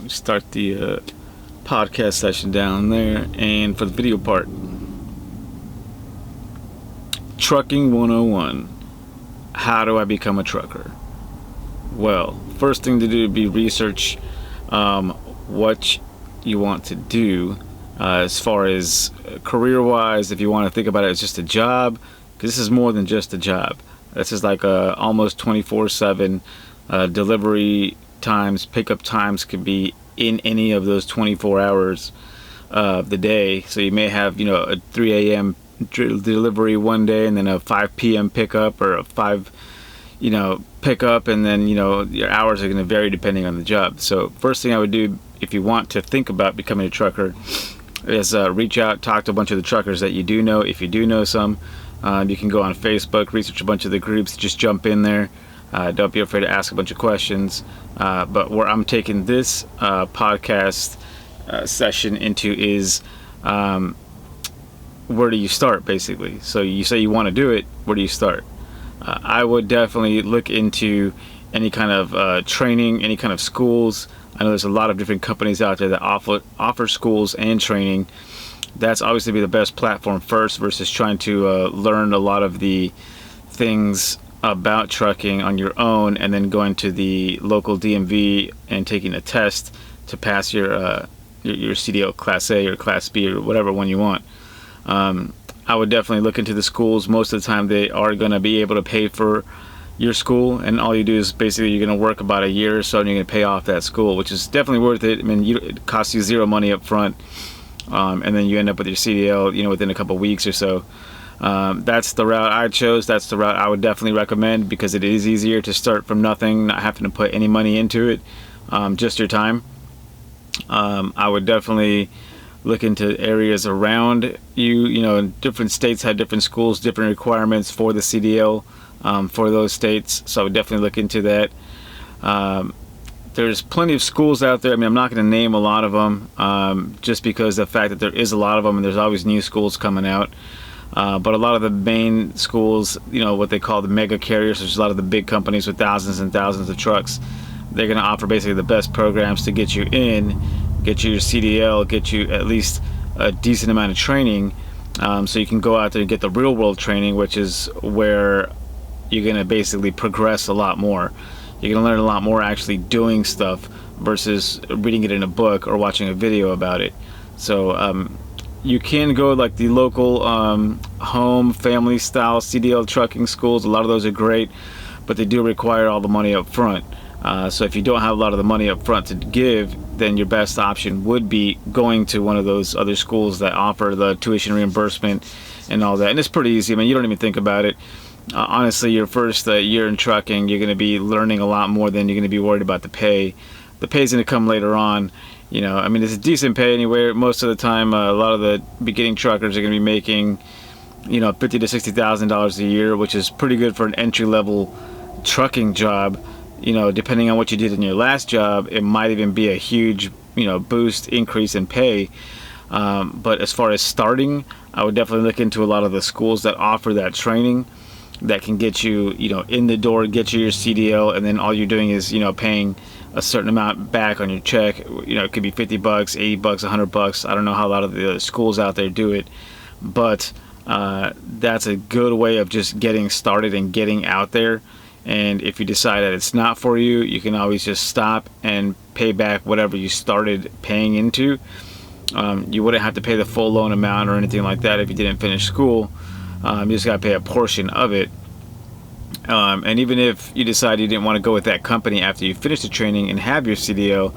Start the podcast session down there. And for the video part, Trucking 101. How do I become a trucker? Well, first thing to do would be research what you want to do as far as career-wise. If you want to think about it as just a job, because this is more than just a job. This is like almost 24/7 delivery times, pickup times could be in any of those 24 hours of the day. So you may have, a 3 a.m. delivery one day, and then a 5 p.m. pickup, or a 5 pickup, and then your hours are going to vary depending on the job. So first thing I would do if you want to think about becoming a trucker is reach out, talk to a bunch of the truckers that you do know. If you do know some, you can go on Facebook, research a bunch of the groups, just jump in there. Don't be afraid to ask a bunch of questions. But where I'm taking this podcast session into is where do you start, basically. So you say you want to do it, where do you start? I would definitely look into any kind of training, any kind of schools. I know there's a lot of different companies out there that offer schools and training. That's obviously be the best platform first, versus trying to learn a lot of the things about trucking on your own and then going to the local DMV and taking a test to pass your CDL Class A or Class B or whatever one you want. I would definitely look into the schools. Most of the time they are going to be able to pay for your school, and all you do is basically you're going to work about a year or so and you're going to pay off that school, which is definitely worth it. I mean, it costs you zero money up front, and then you end up with your CDL within a couple of weeks or so. That's the route I chose. That's the route I would definitely recommend, because it is easier to start from nothing, not having to put any money into it, just your time. I would definitely look into areas around you. Different states have different schools, different requirements for the CDL for those states, so I would definitely look into that. There's plenty of schools out there. I mean, I'm not going to name a lot of them, just because of the fact that there is a lot of them and there's always new schools coming out. But a lot of the main schools, what they call the mega carriers, which is a lot of the big companies with thousands and thousands of trucks, they're going to offer basically the best programs to get you in, get you your CDL, get you at least a decent amount of training, so you can go out there and get the real world training, which is where you're going to basically progress a lot more. You're going to learn a lot more actually doing stuff versus reading it in a book or watching a video about it. So you can go like the local home family style CDL trucking schools. A lot of those are great, but they do require all the money up front. So if you don't have a lot of the money up front to give, then your best option would be going to one of those other schools that offer the tuition reimbursement and all that. And it's pretty easy. I mean, you don't even think about it. Honestly, your first year in trucking, you're going to be learning a lot more than you're going to be worried about the pay. The pay's going to come later on. I mean, it's a decent pay anyway. Most of the time, a lot of the beginning truckers are going to be making, $50,000 to $60,000 a year, which is pretty good for an entry-level trucking job. Depending on what you did in your last job, it might even be a huge, boost, increase in pay. But as far as starting, I would definitely look into a lot of the schools that offer that training that can get you, in the door, get you your CDL, and then all you're doing is, paying a certain amount back on your check. It could be $50, $80, $100. I don't know how a lot of the other schools out there do it, but that's a good way of just getting started and getting out there. And if you decide that it's not for you, you can always just stop and pay back whatever you started paying into. You wouldn't have to pay the full loan amount or anything like that if you didn't finish school. You just got to pay a portion of it. And even if you decide you didn't want to go with that company after you finish the training and have your CDL,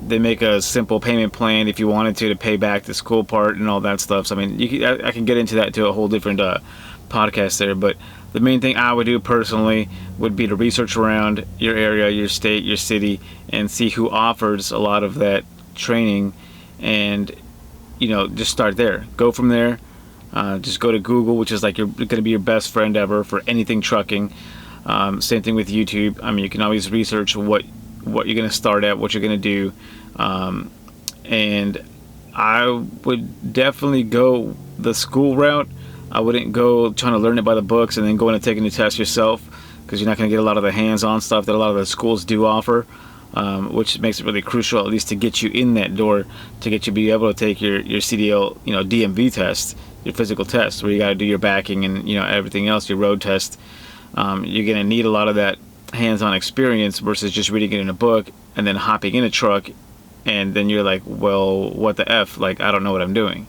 they make a simple payment plan if you wanted to pay back the school part and all that stuff. So, I mean, I can get into that to a whole different podcast there, but the main thing I would do personally would be to research around your area, your state, your city, and see who offers a lot of that training, and just start there. Go from there. Just go to Google, which is like going to be your best friend ever for anything trucking. Same thing with YouTube. I mean, you can always research what you're going to start at, what you're going to do, and I would definitely go the school route. I wouldn't go trying to learn it by the books and then going and taking the test yourself, because you're not going to get a lot of the hands-on stuff that a lot of the schools do offer. which makes it really crucial, at least to get you in that door, to get you be able to take your CDL, DMV test, your physical test, where you got to do your backing and everything else, your road test. You're going to need a lot of that hands-on experience versus just reading it in a book and then hopping in a truck, and then you're like, well, what the F? Like, I don't know what I'm doing.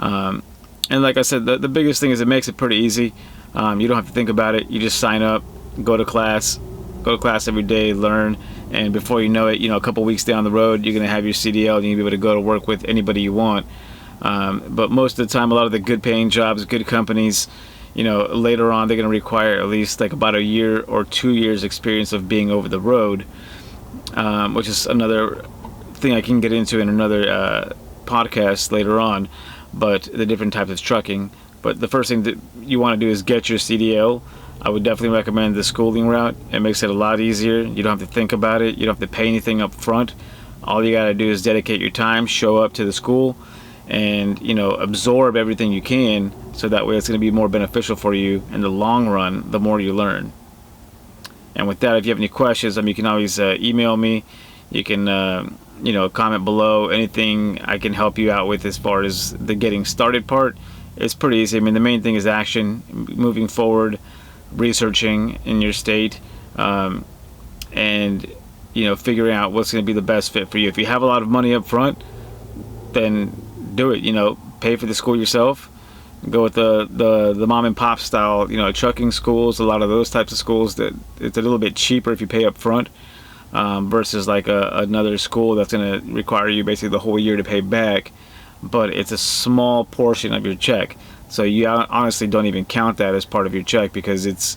And like I said, the biggest thing is it makes it pretty easy. You don't have to think about it. You just sign up, go to class every day, learn, and before you know it, a couple weeks down the road, you're going to have your CDL and you'll be able to go to work with anybody you want. But most of the time, a lot of the good paying jobs, good companies, later on, they're going to require at least like about a year or 2 years experience of being over the road, which is another thing I can get into in another podcast later on, but the different types of trucking. But the first thing that you want to do is get your CDL. I would definitely recommend the schooling route. It makes it a lot easier. You don't have to think about it. You don't have to pay anything up front. All you got to do is dedicate your time, show up to the school, and absorb everything you can, so that way it's going to be more beneficial for you in the long run the more you learn. And with that, if you have any questions, you can always email me. You can comment below. Anything I can help you out with as far as the getting started part, it's pretty easy. The main thing is action, moving forward, researching in your state, and figuring out what's going to be the best fit for you. If you have a lot of money up front, then do it. Pay for the school yourself. Go with the mom and pop style, trucking schools. A lot of those types of schools, that it's a little bit cheaper if you pay up front, versus like another school that's going to require you basically the whole year to pay back, but it's a small portion of your check. So you honestly don't even count that as part of your check, because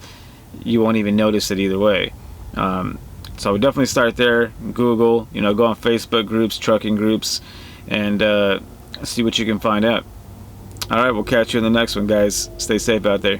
you won't even notice it either way. So I would definitely start there. Google, go on Facebook groups, trucking groups, and see what you can find out. All right, we'll catch you in the next one, guys. Stay safe out there.